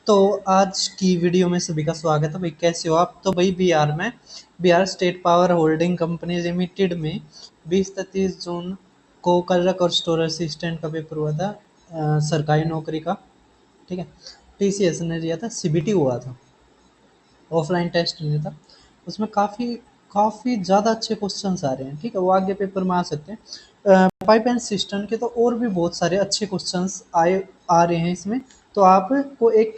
तो आज की वीडियो में सभी का स्वागत है भाई। कैसे हो आप? तो भाई Bihar state power holding company limited में 20 से 30 जून को क्लर्क और स्टोर असिस्टेंट का पेपर हुआ था, सरकारी नौकरी का। ठीक है, टीसीएस ने दिया था, सीबीटी हुआ था, ऑफलाइन टेस्ट नहीं था। उसमें काफ़ी काफ़ी ज़्यादा अच्छे क्वेश्चंस आ रहे हैं। ठीक है, वो आगे पेपर में आ सकते हैं। पाइप एंड सिस्टम के तो और भी बहुत सारे अच्छे क्वेश्चंस आ रहे हैं इसमें। तो आपको एक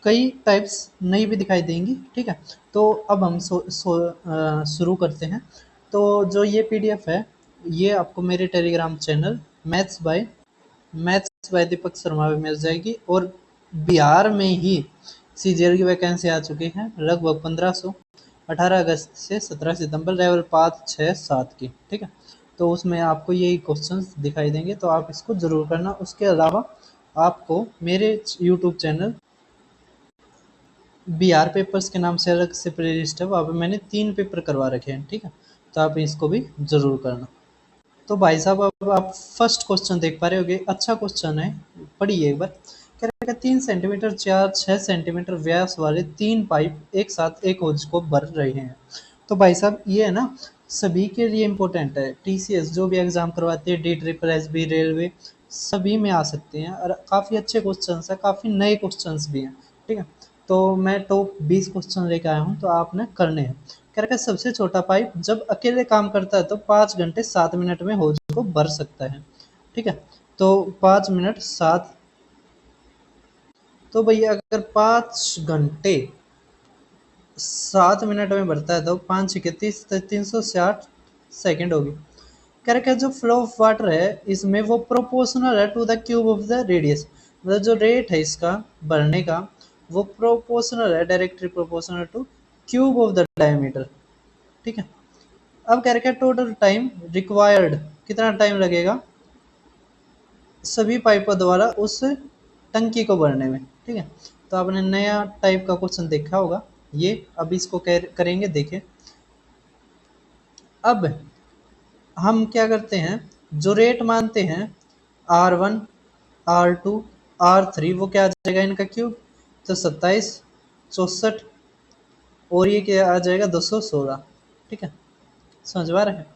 कई टाइप्स नई भी दिखाई देंगी। ठीक है, तो अब हम शुरू करते हैं। तो जो ये पीडीएफ है, ये आपको मेरे Telegram channel maths by Deepak Sharma में मिल जाएगी। और बिहार में ही सीजीएल की वैकेंसी आ चुकी है, लगभग 1500, 18 अगस्त से 17 सितंबर, लेवल 5, 6, 7 की। ठीक है, तो उसमें आपको यही क्वेश्चंस दिखाई देंगे, तो आप इसको ज़रूर करना। उसके अलावा आपको मेरे यूट्यूब चैनल बिहार पेपर्स के नाम से अलग से प्ले लिस्ट है, वहाँ पर मैंने 3 पेपर करवा रखे हैं। ठीक है, तो आप इसको भी ज़रूर करना। तो भाई साहब, अब आप फर्स्ट क्वेश्चन देख पा रहे होगे, अच्छा क्वेश्चन है, पढ़िए एक बार। कह रहा है 3 सेंटीमीटर 4, 6 सेंटीमीटर व्यास वाले 3 पाइप एक साथ एक होज को भर रहे हैं। तो भाई साहब, ये है ना, सभी के लिए इम्पोर्टेंट है। टीसीएस जो भी एग्जाम करवाते हैं, DSSB, रेलवे, सभी में आ सकते हैं और काफ़ी अच्छे क्वेश्चन है, काफ़ी नए क्वेश्चन भी हैं। ठीक है, तो मैं टॉप 20 क्वेश्चन लेकर आया हूँ, तो आपने करने हैं। कह रखा है सबसे छोटा पाइप जब अकेले काम करता है तो 5 घंटे 7 मिनट में होज को भर सकता है। ठीक है, तो 5 मिनट 7, तो भैया अगर 5 घंटे 7 मिनट में भरता है तो 5 छः 30, 360 सेकेंड होगी। कह रखा है जो फ्लो ऑफ वाटर है इसमें वो प्रोपोर्शनल है to the cube of the radius. मतलब जो रेट है इसका भरने का, वो प्रोपोर्शनल है, directly proportional two cube of the diameter. ठीक है, अब कह रखा है टोटल टाइम रिक्वायर्ड, कितना टाइम लगेगा सभी पाइपों द्वारा उस टंकी को भरने में। ठीक है, तो आपने नया टाइप का क्वेश्चन देखा होगा ये। अब इसको करेंगे, देखें। अब हम क्या करते हैं, जो रेट मानते हैं R1, R2, R3, वो क्या आ जाएगा इनका क्यूब, तो 27, 64, और ये क्या आ जाएगा 216। ठीक है, समझ पा रहे हैं?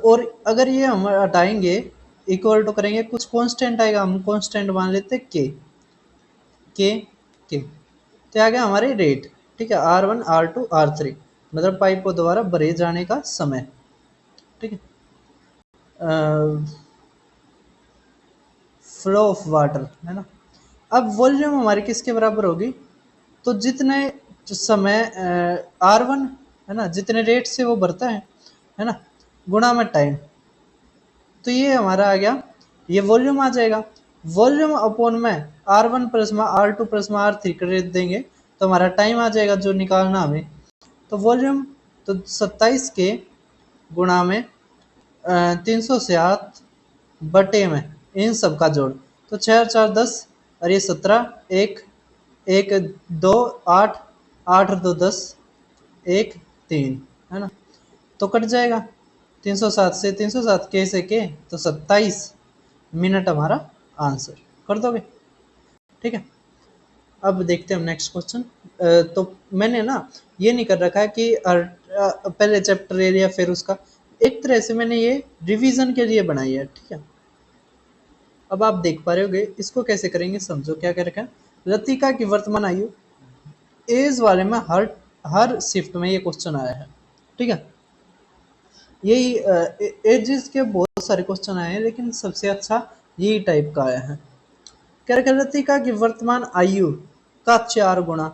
और अगर ये हम हटाएंगे, इक्वल टू करेंगे, कुछ कांस्टेंट आएगा, हम कांस्टेंट मान लेते के तो आ गया हमारे रेट। ठीक है, R1, R2, R3, मतलब पाइपों द्वारा भरे जाने का समय। ठीक है, फ्लो ऑफ वाटर है ना। अब वॉल्यूम हमारी किसके बराबर होगी, तो जितने समय R1 है ना, जितने रेट से वो भरता है ना, गुणा में टाइम, तो ये हमारा आ गया, ये वॉल्यूम आ जाएगा। वॉल्यूम अपॉन में R1 प्लस में R2 प्लस में R3 कर देंगे, तो हमारा टाइम आ जाएगा जो निकालना हमें। तो वॉल्यूम, तो 27 के गुणा में 360 बटे में इन सब का जोड़, तो 6 और 4 10, और ये 17, 1 1 2 8, 8 और 2 10, 1 3, है ना, तो कट जाएगा 307 से, 307 के से के, तो 27 मिनट हमारा आंसर कर दोगे। ठीक है, अब देखते हैं हम नेक्स्ट क्वेश्चन। तो मैंने ना ये नहीं कर रखा है कि पहले चैप्टर एरिया फिर उसका, एक तरह से मैंने ये रिवीजन के लिए बनाई है। ठीक है, अब आप देख पा रहे होगे, इसको कैसे करेंगे, समझो क्या कर रखा है। लतिका की वर्तमान आयु, एज वाले में हर हर शिफ्ट में ये क्वेश्चन आया है। ठीक है, यही एजेस के बहुत सारे क्वेश्चन आए हैं, लेकिन सबसे अच्छा यही टाइप का आया है। कह रखा है लतिका की वर्तमान आयु का 4 गुना,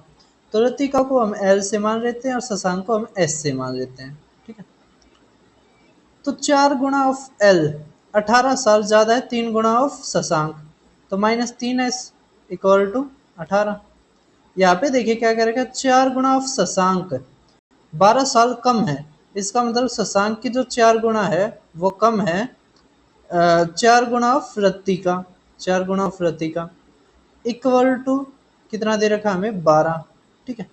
तो लतिका को हम L से मान लेते हैं और शशांक को हम S से मान लेते हैं। ठीक है, तो 4 गुना ऑफ L 18 साल ज्यादा है 3 गुना ऑफ शशांक, तो -3S इक्वल टू 18। यहाँ पे देखिए क्या कह रखा है, 4 गुना ऑफ शशांक 12 साल कम है, इसका मतलब शशांक की जो 4 गुना है वो कम है 4 गुना ऑफ लतिका, 4 गुना ऑफ लतिका इक्वल टू कितना दे रखा हमें, 12। ठीक है,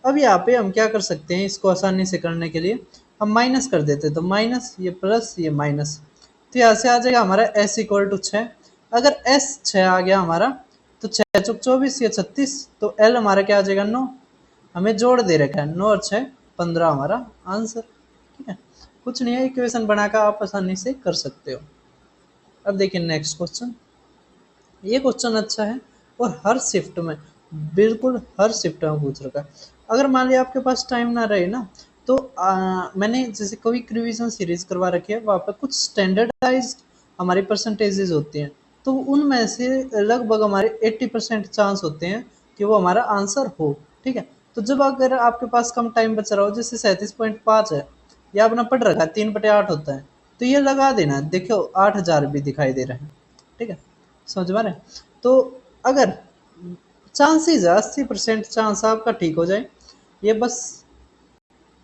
अब यहाँ पे हम क्या कर सकते हैं, इसको आसानी से करने के लिए हम माइनस कर देते हैं, तो माइनस, ये प्लस, ये माइनस, तो यहाँ से आ जाएगा हमारा S इक्वल टू 6। अगर S 6 आ गया हमारा, तो 6 चौक 24 या 36, तो एल हमारा क्या आ जाएगा 9। हमें जोड़ दे रखा है 9 और 6 15 हमारा आंसर। ठीक है, कुछ नहीं है, इक्वेशन बनाकर आप आसानी से कर सकते हो। अब देखिए नेक्स्ट क्वेश्चन। ये क्वेश्चन अच्छा है और हर शिफ्ट में, बिल्कुल हर शिफ्ट में पूछ रखा है। अगर मान लिया आपके पास टाइम ना रहे ना, तो मैंने जैसे कोई रिवीजन सीरीज करवा रखी है, वहाँ पर कुछ स्टैंडर्डाइज हमारी परसेंटेजेस होती हैं, तो उनमें से लगभग हमारे 80% चांस होते हैं कि वो हमारा आंसर हो। ठीक है, तो जब अगर आपके पास कम टाइम बच रहा हो, जैसे 37.5 है, या अपना पढ़ रखा है 3/8 होता है, तो ये लगा देना, देखो 8000 भी दिखाई दे रहे हैं। ठीक है, समझ में आ रहा है? तो अगर चांसेस है 80% चांस आपका ठीक हो जाए, ये बस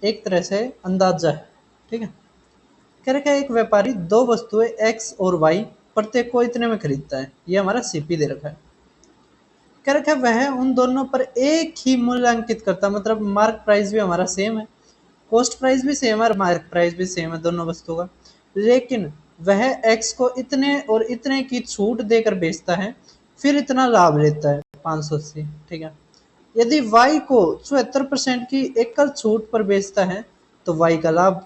एक तरह से अंदाजा है। ठीक है, कह रखा है एक व्यापारी दो वस्तुएं एक्स और वाई प्रत्येक को इतने में खरीदता है, ये हमारा सीपी दे रखा है। कह रखा है वह उन दोनों पर एक ही मूल्यांकित करता, मतलब मार्क प्राइस भी हमारा सेम है, कॉस्ट प्राइस भी सेम है और मार्क प्राइस भी सेम है दोनों वस्तुओं का, लेकिन वह एक्स को इतने और इतने की छूट देकर बेचता है, फिर इतना लाभ लेता है 580। ठीक है, यदि y को 74% की एकल छूट पर बेचता है, तो y का लाभ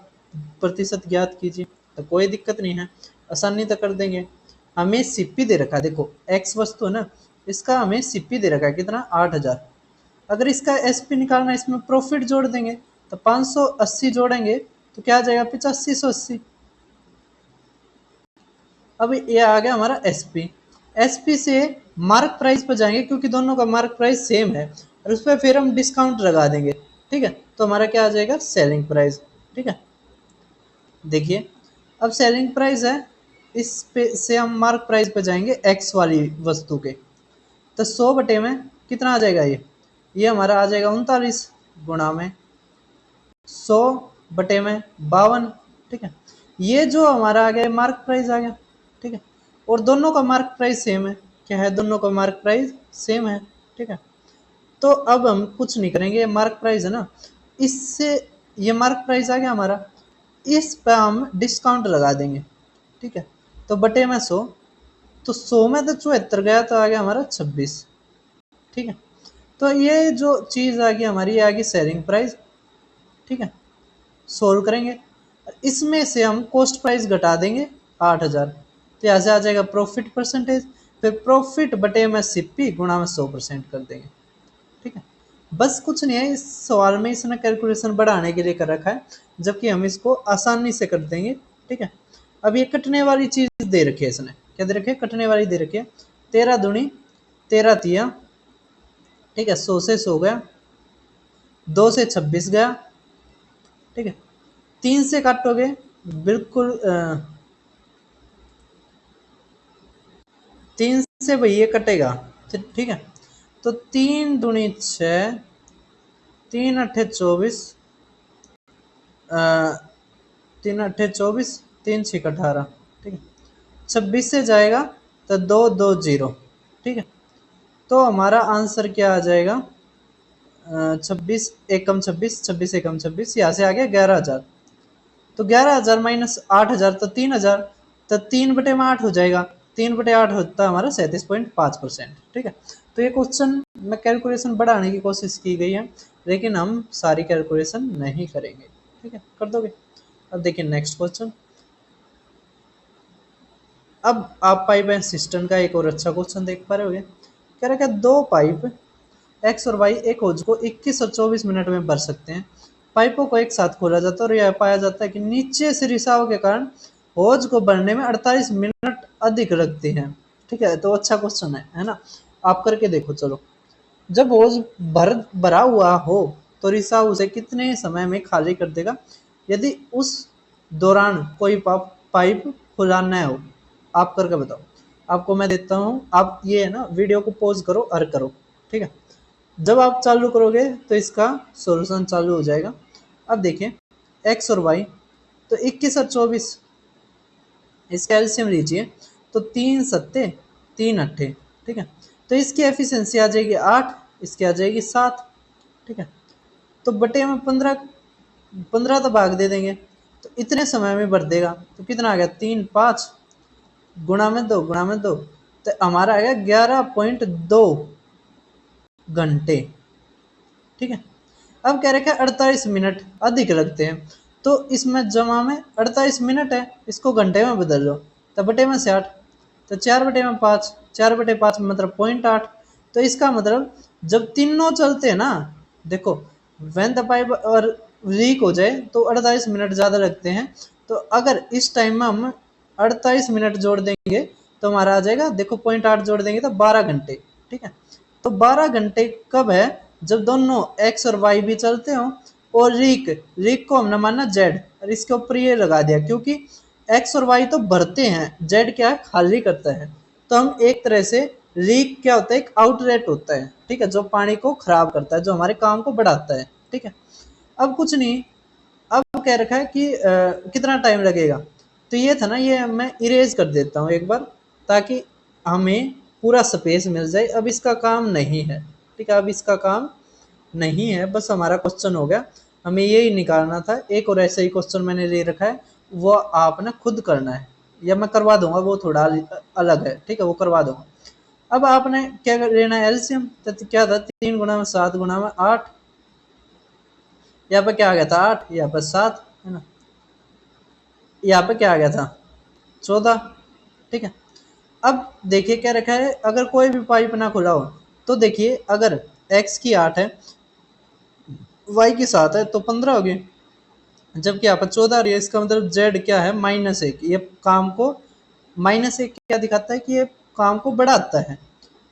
प्रतिशत ज्ञात कीजिए। तो कोई दिक्कत नहीं है, आसानी तो कर देंगे। हमें सीपी दे रखा है, देखो x वस्तु है ना, इसका हमें सीपी दे रखा है कितना 8000। अगर इसका एसपी निकालना, इसमें प्रॉफिट जोड़ देंगे, तो 580 जोड़ेंगे तो क्या आ जाएगा 8580। अब ये आ गया हमारा एसपी। एसपी से मार्क प्राइस पर जाएंगे, क्योंकि दोनों का मार्क प्राइस सेम है, और उस पर फिर हम डिस्काउंट लगा देंगे। ठीक है, तो हमारा क्या आ जाएगा सेलिंग प्राइस। ठीक है, देखिए अब सेलिंग प्राइस है, इस पे से हम मार्क प्राइस पे जाएंगे एक्स वाली वस्तु के, तो 100 बटे में कितना आ जाएगा, ये हमारा आ जाएगा 39 गुणा में 100 बटे में 52। ठीक है, ये जो हमारा आ गया मार्क प्राइस आ गया। ठीक है, और दोनों का मार्क प्राइस सेम है, क्या है दोनों का मार्क प्राइस सेम है। ठीक है, तो अब हम कुछ नहीं करेंगे, मार्क प्राइस है ना, इससे ये मार्क प्राइस आ गया हमारा, इस पे हम डिस्काउंट लगा देंगे। ठीक है, तो बटे में 100, तो 100 में तो 74 गया, तो आ गया हमारा 26। ठीक है, तो ये जो चीज़ आ गई हमारी, ये आ गई सेलिंग प्राइस। ठीक है, सोल्व करेंगे, इसमें से हम कॉस्ट प्राइस घटा देंगे 8000, तो यहाँ से आ जाएगा प्रॉफिट परसेंटेज, फिर प्रॉफिट बटे में सीपी गुणा में 100% कर देंगे। ठीक है, बस कुछ नहीं है, इस सवाल में इसने कैलकुलेशन बढ़ाने के लिए कर रखा है, जबकि हम इसको आसानी से कर देंगे। ठीक है, अब ये कटने वाली चीज दे रखी है, इसने क्या दे रखी है, कटने वाली दे रखी है, 13 दूनी 13 तिया। ठीक है, 100 से 100 गया, 2 से 26 गया। ठीक है, 3 से काटोगे, बिल्कुल 3 से भाई ये कटेगा। ठीक है, तो 3 दूनी 6, 3 अट्ठे 24, 3 अट्ठे 24, 3 छः 18। ठीक है, 26 से जाएगा तो 220। ठीक है, तो हमारा आंसर क्या आ जाएगा, 26 एकम 26, 26 एकम 26, यहाँ से आ गया 11000। तो 11000 माइनस 8000, तो 3000, तो 3/8 हो जाएगा, 3/8 होता है हमारा 37.5%। ठीक है, तो ये क्वेश्चन में कैलकुलेशन बढ़ाने की कोशिश की गई है, लेकिन हम सारी कैलकुलेशन नहीं करेंगे। ठीक है, कर दोगे? अब देखिए नेक्स्ट क्वेश्चन। अब आप पाइप एंड सिस्टम का एक और अच्छा क्वेश्चन देख पा रहे होगे। कह रहा है दो पाइप एक्स और वाई एक होज को 21 और 24 मिनट में भर सकते हैं। पाइपों को एक साथ खोला जाता है और यह पाया जाता है कि नीचे से रिसाव के कारण होज को भरने में 48 मिनट अधिक लगते हैं। ठीक है, तो अच्छा क्वेश्चन है ना, आप करके देखो। चलो, जब होज भरा हुआ हो तो रिसाव उसे कितने समय में खाली कर देगा, यदि उस दौरान कोई पाइप खुला न हो। आप करके बताओ। आपको मैं देता हूँ, आप ये है ना वीडियो को पॉज करो और करो। ठीक है, जब आप चालू करोगे तो इसका सॉल्यूशन चालू हो जाएगा। अब देखिए एक्स और वाई, तो 21 और 24, इसका एलसीएम लीजिए, तो 3 सत्ते 3 अट्ठे। ठीक है, तो इसकी एफिशिएंसी आ जाएगी 8, इसकी आ जाएगी 7। ठीक है, तो बटे में 15, 15 तो भाग दे देंगे, तो इतने समय में भर देगा, तो कितना आ गया 3 5 गुणा में 2 गुणा में 2, तो तो हमारा आएगा 11.2 घंटे। ठीक है, अब क्या रखा है 48 मिनट अधिक लगते हैं, तो इसमें जमा में 48 मिनट है, इसको घंटे में बदल लो, तो बटे में से 8, तो 4/5, 4/5 मतलब 0.8। तो इसका मतलब जब तीनों चलते हैं ना, देखो व्हेन द पाइप और लीक हो जाए तो 48 मिनट ज़्यादा लगते हैं, तो अगर इस टाइम में हम 48 मिनट जोड़ देंगे तो हमारा आ जाएगा, देखो 0.8 जोड़ देंगे तो 12 घंटे। ठीक है, तो 12 घंटे कब है, जब दोनों एक्स और वाई भी चलते हो, और रीक रीक को हमने माना जेड, और इसके ऊपर ये लगा दिया क्योंकि एक्स और वाई तो भरते हैं, जेड क्या है खाली करता है। तो हम एक तरह से लीक क्या होता है, एक आउटलेट होता है, ठीक है, जो पानी को खराब करता है, जो हमारे काम को बढ़ाता है। ठीक है, अब कुछ नहीं, अब कह रखा है कि कितना टाइम लगेगा, तो ये था ना, ये मैं इरेज कर देता हूँ एक बार ताकि हमें पूरा स्पेस मिल जाए। अब इसका काम नहीं है, ठीक है, अब इसका काम नहीं है, बस हमारा क्वेश्चन हो गया, हमें यही निकालना था। एक और ऐसा ही क्वेश्चन मैंने ले रखा है, वो आपने खुद करना है, या मैं करवा दूंगा, वो थोड़ा अलग है, ठीक है, वो करवा दूंगा। अब आपने क्या लेना है एलसीएम, तो क्या था 3 × 7 × 8, यहाँ पे क्या आ गया था 8, यहाँ पे 7 है ना, यहाँ पे क्या आ गया था 14। ठीक है, अब देखिए क्या रखा है, अगर कोई भी पाइप ना खुला हो तो देखिए अगर x की 8 है, y की 7 है, तो 15 हो गई, जबकि यहाँ पर 14 हो रही है, इसका मतलब z क्या है -1, ये काम को -1 क्या दिखाता है कि ये काम को बढ़ाता है।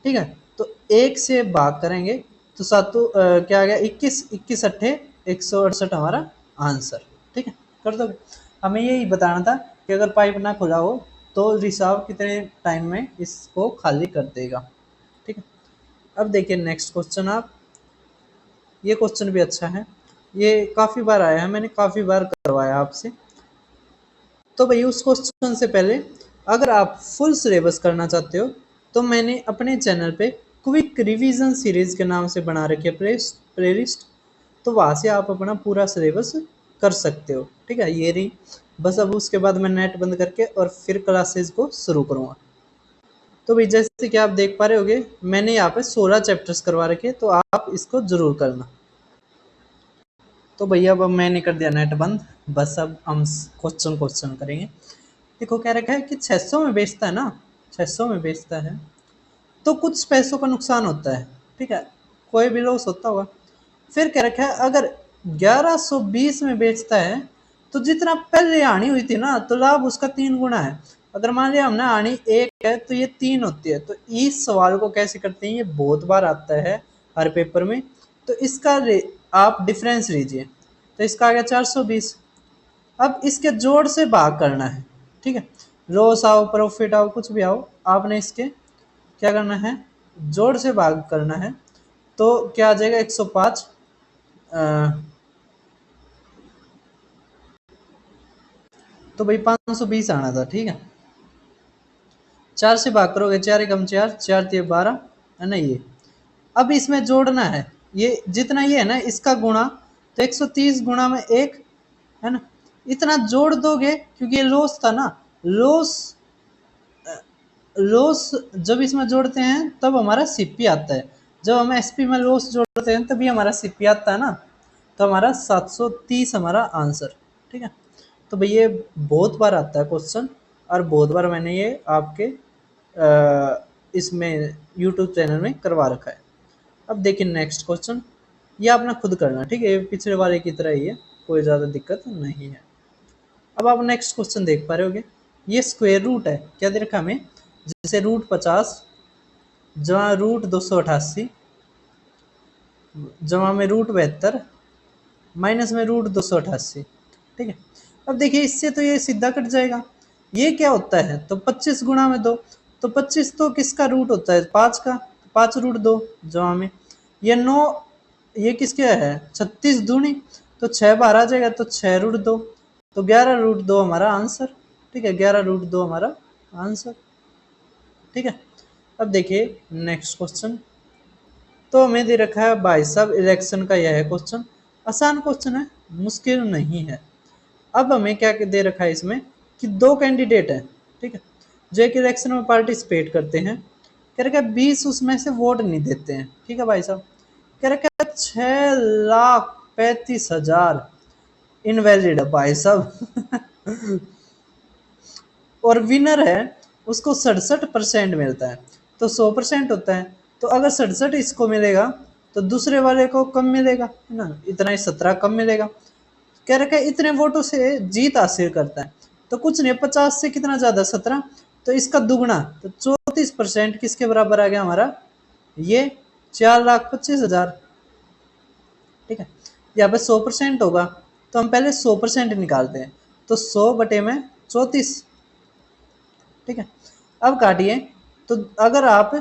ठीक है, तो 1 से भाग करेंगे तो सातों क्या आ गया 21, 21 अट्ठे 168 हमारा आंसर। ठीक है, कर दो, हमें यही बताना था कि अगर पाइप ना खुला हो तो रिसाव कितने टाइम में इसको खाली कर देगा। ठीक है, अब देखिए नेक्स्ट क्वेश्चन आप, ये क्वेश्चन भी अच्छा है, ये काफ़ी बार आया है, मैंने काफ़ी बार करवाया आपसे। तो भाई उस क्वेश्चन से पहले अगर आप फुल सिलेबस करना चाहते हो तो मैंने अपने चैनल पे क्विक रिवीजन सीरीज के नाम से बना रखी है प्लेलिस्ट, तो वहाँ से आप अपना पूरा सिलेबस कर सकते हो। ठीक है, ये रही, बस अब उसके बाद मैं नेट बंद करके और फिर क्लासेस को शुरू करूँगा। तो भाई जैसे कि आप देख पा रहे होगे, मैंने यहाँ पे 16 चैप्टर्स करवा रखे, तो आप इसको जरूर करना। तो भैया अब मैंने कर दिया नेट बंद, बस अब हम क्वेश्चन करेंगे। देखो क्या रखा है कि 600 में बेचता है ना, 600 में बेचता है तो कुछ पैसों का नुकसान होता है। ठीक है, कोई भी लॉस होता होगा। फिर क्या रखा है, अगर 1120 में बेचता है तो जितना पहले आनी हुई थी ना, तो लाभ उसका 3 गुना है। अगर मान लिया हमने आनी 1 है तो ये 3 होती है। तो इस सवाल को कैसे करते हैं, ये बहुत बार आता है हर पेपर में, तो इसका आप डिफरेंस लीजिए, तो इसका आ गया 420। अब इसके जोड़ से भाग करना है। ठीक है, लॉस आओ प्रॉफिट आओ कुछ भी आओ, आपने इसके क्या करना है, जोड़ से भाग करना है। तो क्या आ जाएगा 105, तो भाई 520 आना था। ठीक है, 4 से भाग करोगे, 4 एकम 4, 4 तिये 12 है ना। ये अब इसमें जोड़ना है, ये जितना ये है ना इसका गुणा, तो 130 गुणा में 1 है ना, इतना जोड़ दोगे क्योंकि ये लॉस था ना। लॉस लॉस जब इसमें जोड़ते हैं तब हमारा सीपी आता है, जब हम एसपी में लॉस जोड़ते हैं तभी हमारा सीपी आता है ना। तो हमारा 730 हमारा आंसर। ठीक है, तो भाई ये बहुत बार आता है क्वेश्चन, और बहुत बार मैंने ये आपके इसमें यूट्यूब चैनल में करवा रखा है। अब देखिए नेक्स्ट क्वेश्चन, ये आपने खुद करना। ठीक है, ये पिछले वाले की तरह ही है, कोई ज़्यादा दिक्कत नहीं है। अब आप नेक्स्ट क्वेश्चन देख पा रहे होगे, ये स्क्वायर रूट है, क्या दे रखा हमें, जैसे √50 जहाँ √288 जमा में √72 माइनस में √288। ठीक है, अब देखिए इससे तो ये सीधा कट जाएगा, ये क्या होता है, तो 25 गुणा में 2, तो 25 तो किसका रूट होता है 5 का, 5√2 जमा में ये 9, ये किसका है 36 दूनी, तो 6 बाहर आ जाएगा, तो 6√2, तो 11√2 हमारा आंसर। ठीक है, 11√2 हमारा आंसर। ठीक है, अब देखिए नेक्स्ट क्वेश्चन, तो हमें दे रखा है भाई साहब इलेक्शन का, यह है क्वेश्चन, आसान क्वेश्चन है, मुश्किल नहीं है। अब हमें क्या दे रखा है इसमें कि 2 कैंडिडेट है। ठीक है, जो एक इलेक्शन में पार्टिसिपेट करते हैं, कह रखा है 20 उसमें से वोट नहीं देते हैं, ठीक है भाई साहब। कह रखा है 6,35,000 इनवैलिड है भाई साहब। और विनर है उसको 67% मिलता है, तो 100% होता है, तो अगर 67 इसको मिलेगा तो दूसरे वाले को कम मिलेगा, है ना, इतना ही 17 कम मिलेगा। कह रखा है इतने वोटों से जीत हासिल करता है, तो कुछ नहीं, 50 से कितना ज्यादा 17, तो इसका दुगना, तो 34% किसके बराबर आ गया हमारा, ये 4,25,000, ठीक है। यहाँ पे 100% होगा, तो हम पहले 100% निकालते हैं, तो 100 बटे में 34, ठीक है। अब काटिए, तो अगर आप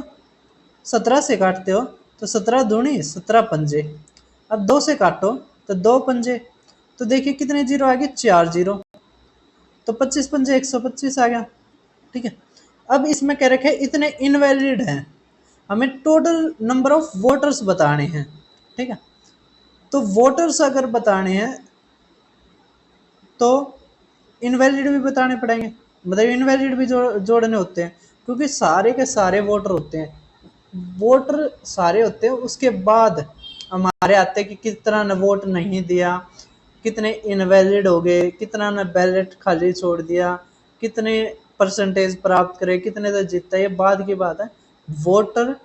17 से काटते हो तो 17 दूनी 17 पंजे, अब 2 से काटो तो 2 पंजे, तो देखिए कितने जीरो आ गए, 4 जीरो, तो 25 पंजे 125 आ गया, ठीक है। अब इसमें कह रखे इतने इनवैलिड हैं, हमें टोटल नंबर ऑफ वोटर्स बताने हैं, ठीक है। तो वोटर्स अगर बताने हैं तो इनवैलिड भी बताने पड़ेंगे, मतलब इनवैलिड भी जोड़ने होते हैं, क्योंकि सारे के सारे वोटर होते हैं, वोटर सारे होते हैं, उसके बाद हमारे आते हैं कि कितना ने वोट नहीं दिया, कितने इनवैलिड हो गए, कितना ने बैलेट खाली छोड़ दिया, कितने परसेंटेज प्राप्त करे, कितने से जीतता है, ये बाद की बात है। वोटर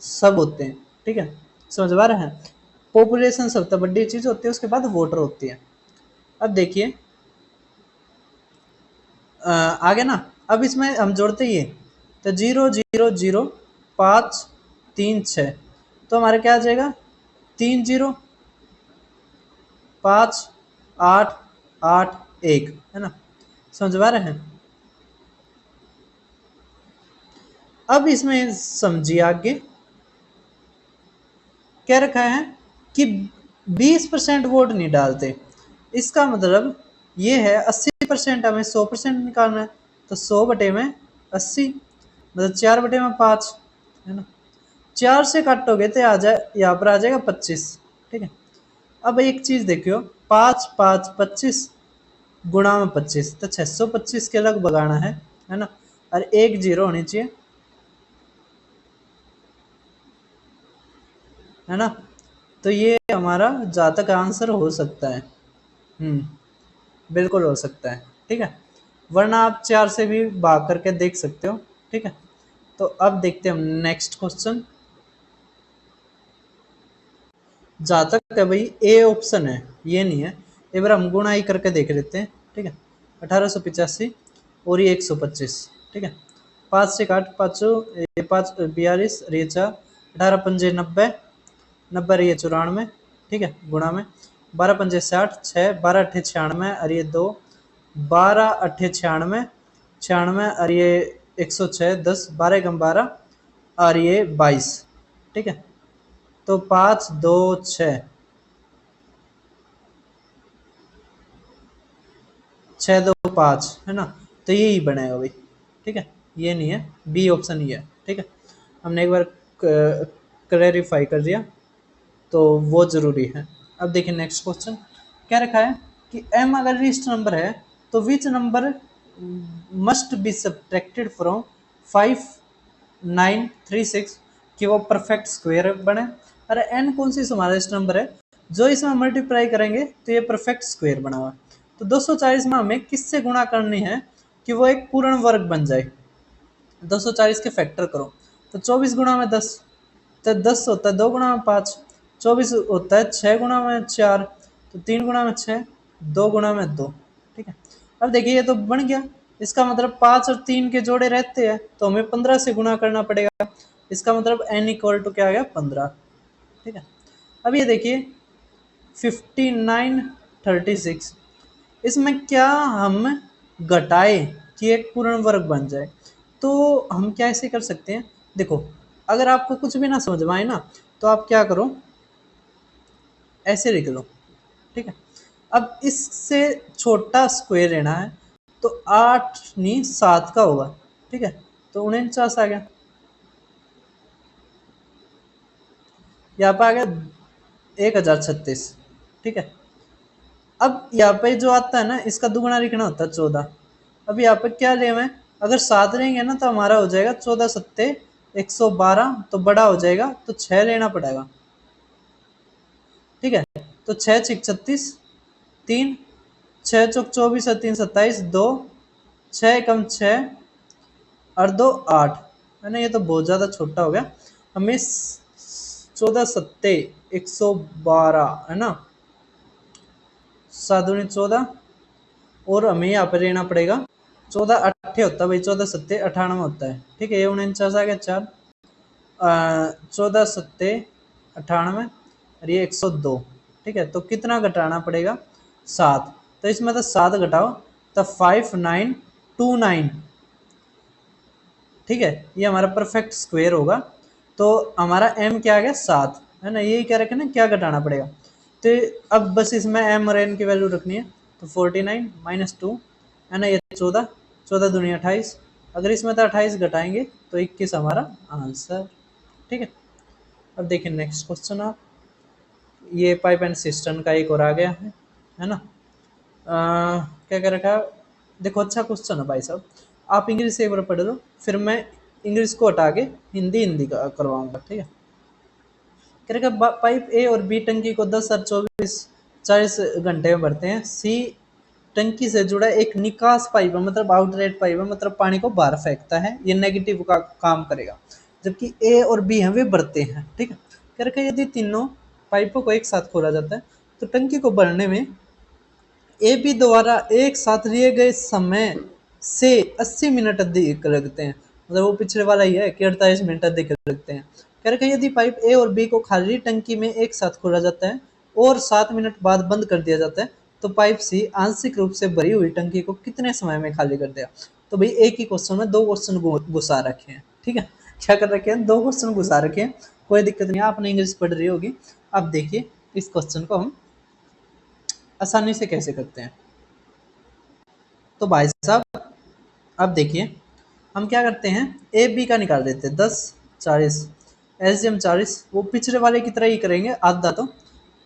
सब होते हैं, ठीक है, समझ पा रहे हैं। पॉपुलेशन सबसे बड़ी चीज होती है, उसके बाद वोटर होती है। अब देखिए आगे ना, अब इसमें हम जोड़ते ही है, तो 0,0,0,5,3,6, तो हमारा क्या आ जाएगा, 3,0,5,8,8,1, है ना, समझ पा रहे हैं। अब इसमें समझिए आगे, क्या रखा है कि 20% वोट नहीं डालते, इसका मतलब ये है 80% हमें 100% निकालना है, तो 100 बटे में 80, मतलब 4 बटे में 5, है ना, 4 से काटोगे तो आ जाए, यहाँ पर आ जाएगा 25, ठीक है। अब एक चीज देखियो, 5 5 25 गुणा में 25, तो 625 के लगभग आना है ना, और एक जीरो होनी चाहिए, है ना, तो ये हमारा जहाँ तक आंसर हो सकता है, बिल्कुल हो सकता है, ठीक है, वरना आप 4 से भी भाग करके देख सकते हो, ठीक है। तो अब देखते हैं हम नेक्स्ट क्वेश्चन, जहाँ तक है भाई ए ऑप्शन है, ये नहीं है, एक बार हम गुणा ही करके देख लेते हैं, ठीक है। 1885 और ये 125, ठीक है, 5 से काट, 5 42, और ये 4, 18 पंजे 90, 90 ये 94, ठीक है, गुणा में 12 पंजे 60, 6 12 अट्ठे 96, और ये 2 12 अट्ठे 96, 96, और ये 106, 10 12 कम 12, और ये 22, ठीक है, तो 5 2 6, 6 2 5, है ना, तो यही बनेगा भाई, ठीक है, ये नहीं है, बी ऑप्शन ही है, ठीक है। हमने एक बार क्लैरिफाई कर दिया, तो वो जरूरी है। अब देखिए नेक्स्ट क्वेश्चन, क्या रखा है कि m अगर लीस्ट नंबर है तो which number must be subtracted from 5 9 3 6 कि वो परफेक्ट स्क्वायर बने। अरे n कौन सी स्मॉलेस्ट नंबर है जो इसमें मल्टीप्लाई करेंगे तो ये परफेक्ट स्क्वायर बना हुआ, तो 240 में हमें किससे गुणा करनी है कि वो एक पूर्ण वर्ग बन जाए। 240 के फैक्टर करो, तो 24 गुणा में 10, तो 10 होता है 2 गुणा में 5, 24 होता है 6 गुणा में 4, तो 3 गुणा में 6, 2 गुणा में 2, ठीक है। अब देखिए ये तो बन गया, इसका मतलब 5 और 3 के जोड़े रहते हैं, तो हमें 15 से गुणा करना पड़ेगा, इसका मतलब n इक्वल टू क्या आ गया 15, ठीक है। अब ये देखिए 59 36, इसमें क्या हम घटाए कि एक पूर्ण वर्ग बन जाए, तो हम क्या ऐसे कर सकते हैं, देखो अगर आपको कुछ भी ना समझ में आए ना, तो आप क्या करो, ऐसे लिख लो, ठीक है। अब इससे छोटा स्क्वायर लेना है, तो 8 नहीं 7 का होगा, ठीक है, तो 49 आ गया, यहाँ पे आ गया 1036, ठीक है। अब यहाँ पे जो आता है ना, इसका दुगुना लिखना होता है 14, अब यहाँ पे क्या ले मैं अगर 7 रहेंगे ना तो हमारा हो जाएगा 14 सत्ते 112, तो बड़ा हो जाएगा तो 6 लेना पड़ेगा। ठीक है, तो 6 6 36, 3, 6 चौक 24 और 3 27, 2, 6 कम 6 और 2 8, है ना। ये तो बहुत ज़्यादा छोटा हो गया। हमें 14 सत्ते 112, है ना, 7 दूनी 14, और हमें यहाँ पे लेना पड़ेगा 14 अट्ठे होता है भाई, 14 सत्ते 98 होता है। ठीक है, ये 49 आ गया 4, 14 सत्ते 98 और ये 102। ठीक है, तो कितना घटाना पड़ेगा? 7। तो इसमें तो 7 घटाओ तो 5929। ठीक है, ये हमारा परफेक्ट स्क्वायर होगा। तो हमारा m क्या आ गया? 7, है ना। यही क्या रखे ना, क्या घटाना पड़ेगा। तो अब बस इसमें m और n की वैल्यू रखनी है। तो 49 माइनस 2, है ना, ये 14, 14 दूनी 28। अगर इसमें तो 28 घटाएंगे तो 21 हमारा आंसर। ठीक है, अब देखिए नेक्स्ट क्वेश्चन आप। ये पाइप एंड सिस्टम का एक और आ गया है ना। क्या कर रखा है, देखो अच्छा क्वेश्चन है भाई साहब। आप इंग्लिश से एक बार पढ़ लो, फिर मैं इंग्लिश को हटा के हिंदी हिंदी का करवाऊंगा। ठीक है, कह रखा पाइप ए और बी टंकी को 10 और 40 घंटे में भरते हैं। सी टंकी से जुड़ा एक निकास पाइप है, मतलब आउटलेट पाइप है, मतलब पानी को बाहर फेंकता है, ये नेगेटिव का काम करेगा। जबकि ए और बी हैं वे भरते हैं। ठीक है, कह रखा यदि तीनों पाइपों को एक साथ खोला जाता है तो टंकी को भरने में ए बी द्वारा एक साथ लिए गए समय से 80 मिनट अधिक लगते हैं। मतलब वो पिछले वाला ही है कि 48 मिनट अधिक लगते हैं। कह रहे यदि पाइप ए और बी को खाली टंकी में एक साथ खोला जाता है और 7 मिनट बाद बंद कर दिया जाता है तो पाइप सी आंशिक रूप से भरी हुई टंकी को कितने समय में खाली कर देगा। तो भाई एक ही क्वेश्चन में दो क्वेश्चन घुसा रखे हैं। ठीक है, क्या कर रखे हैं, दो क्वेश्चन घुसा रखे हैं। कोई दिक्कत नहीं, आपने इंग्लिश पढ़ रही होगी। अब देखिए इस क्वेश्चन को हम आसानी से कैसे करते हैं। तो भाई साहब अब देखिए हम क्या करते हैं, ए बी का निकाल देते हैं। 10 40 एलसीएम 40, वो पिछले वाले की तरह ही करेंगे आधा। तो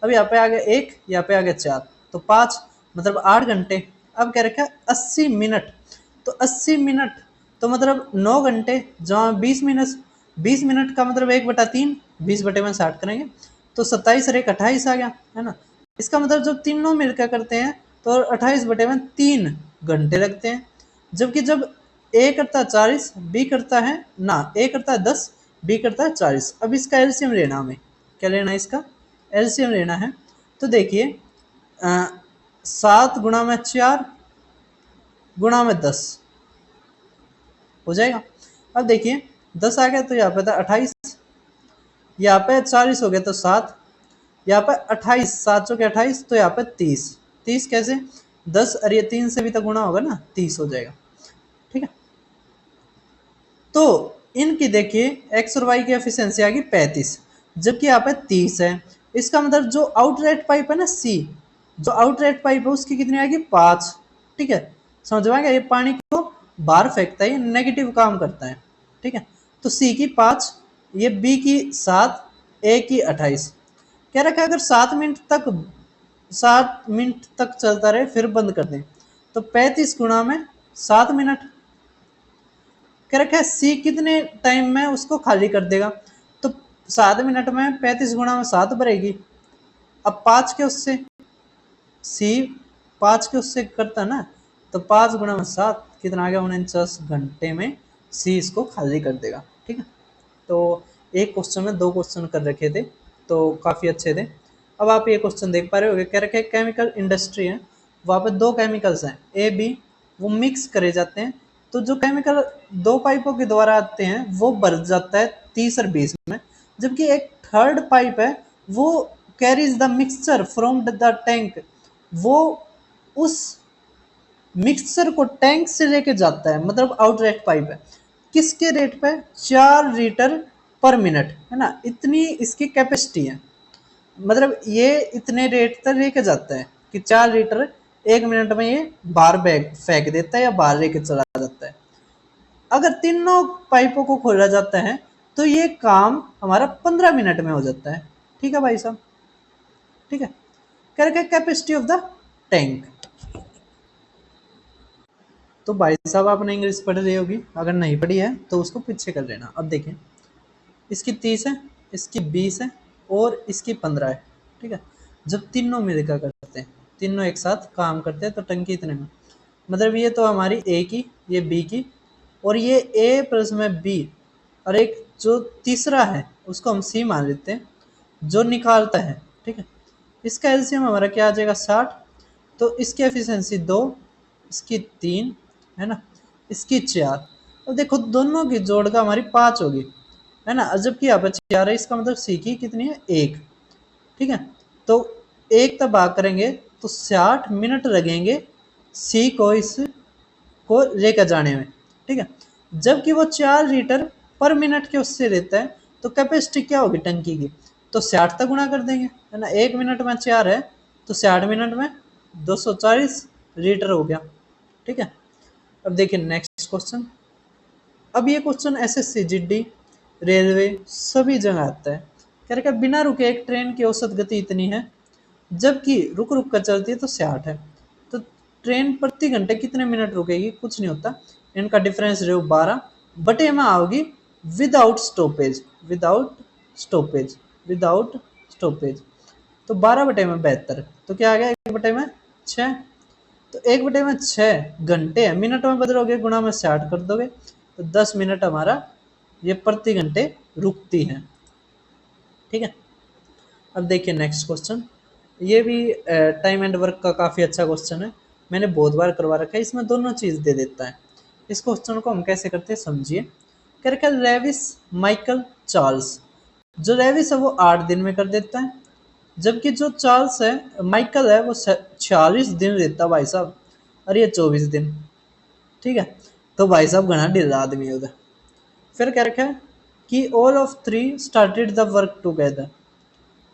अब यहाँ पे आ गया 1, यहाँ पे आ गया 4, तो 5 मतलब 8 घंटे। अब क्या रखा 80 मिनट, तो 80 मिनट तो मतलब 9 घंटे, जहाँ 20 मिनट, 20 मिनट का मतलब 1/3, 20/60 करेंगे तो 27 और 1 28 आ गया, है ना। इसका मतलब जब तीनों मिलकर करते हैं तो 28/3 घंटे लगते हैं। जबकि जब ए करता है 40, बी करता है ना, ए करता है 10, बी करता है 40। अब इसका एलसीएम लेना, हमें क्या लेना है, इसका एलसीएम लेना है। तो देखिए 7 गुणा में 4 गुणा में 10 हो जाएगा। अब देखिए 10 आ गया तो यहाँ पे था 28, यहाँ पे 40 हो गया तो 7, यहाँ पे 28, 7 चौके 28, तो यहाँ पे 30। 30 कैसे, 10 और ये 3 से भी तो गुणा होगा ना, 30 हो जाएगा। ठीक है, तो इनकी देखिए एक्स और वाई की एफिशिएंसी आ गई 35, जबकि यहाँ पे 30 है। इसका मतलब जो आउटलेट पाइप है ना सी, जो आउटलेट पाइप है उसकी कितनी आएगी 5। ठीक है, समझ में आ गया, ये पानी को बाहर फेंकता है, नेगेटिव काम करता है। ठीक है, तो सी की 5, ये बी की 7, ए की 28। कह रखा है अगर 7 मिनट तक चलता रहे फिर बंद कर दें तो 35 गुणा में 7 मिनट। कह रखा है सी कितने टाइम में उसको खाली कर देगा, तो 7 मिनट में 35 गुणा में 7 भरेगी। अब 5 के उससे सी 5 के उससे करता ना, तो 5 गुणा में 7 कितना आ गया, 49 घंटे में सी इसको खाली कर देगा। ठीक है, तो एक क्वेश्चन में दो क्वेश्चन कर रखे थे तो काफ़ी अच्छे थे। अब आप ये क्वेश्चन देख पा रहे होगे, कह रखे केमिकल इंडस्ट्री है, वहाँ पे दो केमिकल्स हैं ए बी, वो मिक्स करे जाते हैं। तो जो केमिकल दो पाइपों के द्वारा आते हैं वो भर जाता है 30 और 20 में, जबकि एक थर्ड पाइप है वो carries the mixture from the tank, वो उस मिक्सचर को टैंक से लेके जाता है, मतलब आउटलेट पाइप है। किसके रेट पे, 4 लीटर पर मिनट, है ना, इतनी इसकी कैपेसिटी है। मतलब ये इतने रेट तक लेके जाता है कि 4 लीटर 1 मिनट में ये बाहर बैग फेंक देता है या बाहर लेके चला जाता है। अगर तीनों पाइपों को खोला जाता है तो ये काम हमारा 15 मिनट में हो जाता है। ठीक है भाई साहब, ठीक है, क्या कैपेसिटी ऑफ द टैंक। तो भाई साहब आपने इंग्लिश पढ़ रही होगी, अगर नहीं पढ़ी है तो उसको पीछे कर लेना। अब देखें, इसकी 30 है, इसकी 20 है और इसकी 15 है, ठीक है। जब तीनों मिलकर करते हैं, तीनों एक साथ काम करते हैं तो टंकी इतने में, मतलब ये तो हमारी ए की, ये बी की, और ये ए प्लस में बी, और एक जो तीसरा है उसको हम सी मान लेते हैं, जो निकालता है, ठीक है। इसका एलसीएम हमारा क्या आ जाएगा, 60। तो इसकी एफिशिएंसी 2, इसकी 3, है ना, इसकी 4। अब देखो दोनों की जोड़ का हमारी 5 होगी, है ना, और जबकि यहाँ पर 4 है, इसका मतलब सी की कितनी है, 1, ठीक है। तो 1 तक भाग करेंगे तो 60 मिनट लगेंगे सी को इस को लेकर जाने में, ठीक है। जबकि वो 4 लीटर पर मिनट के उससे लेता है, तो कैपेसिटी क्या होगी टंकी की, तो 60 तक गुणा कर देंगे, है ना। 1 मिनट में 4 है तो 60 मिनट में 240 लीटर हो गया, ठीक है। अब देखिए नेक्स्ट क्वेश्चन। अब ये क्वेश्चन एसएससी, जीडी, रेलवे सभी जगह आता है। कह रखा बिना रुके एक ट्रेन की औसत गति इतनी है, जबकि रुक रुक कर चलती है तो 60 है। तो ट्रेन प्रति घंटे कितने मिनट रुकेगी, कुछ नहीं होता, इनका डिफरेंस जो 12 बटे में आओगी without stoppage, without stoppage, without stoppage. तो 12 बटे में 72, तो क्या आ गया 1 बटे में 6। तो 1 बटे में 6 घंटे है, मिनट में बदलोगे गुणा में 60 कर दोगे तो 10 मिनट हमारा ये प्रति घंटे रुकती है, ठीक है। अब देखिए नेक्स्ट क्वेश्चन। ये भी टाइम एंड वर्क का काफ़ी अच्छा क्वेश्चन है, मैंने बहुत बार करवा रखा है, इसमें दोनों चीज़ दे देता है। इस क्वेश्चन को हम कैसे करते हैं समझिए। कह रखा है लेविस माइकल चार्ल्स, जो लेविस है वो 8 दिन में कर देता है, जबकि जो चार्ल्स है, माइकल है, वो 46 दिन लेता है भाई साहब, और ये 24 दिन, ठीक है। तो भाई साहब घना ढीला आदमी है उधर। फिर कह रखा है कि all of three started the work together,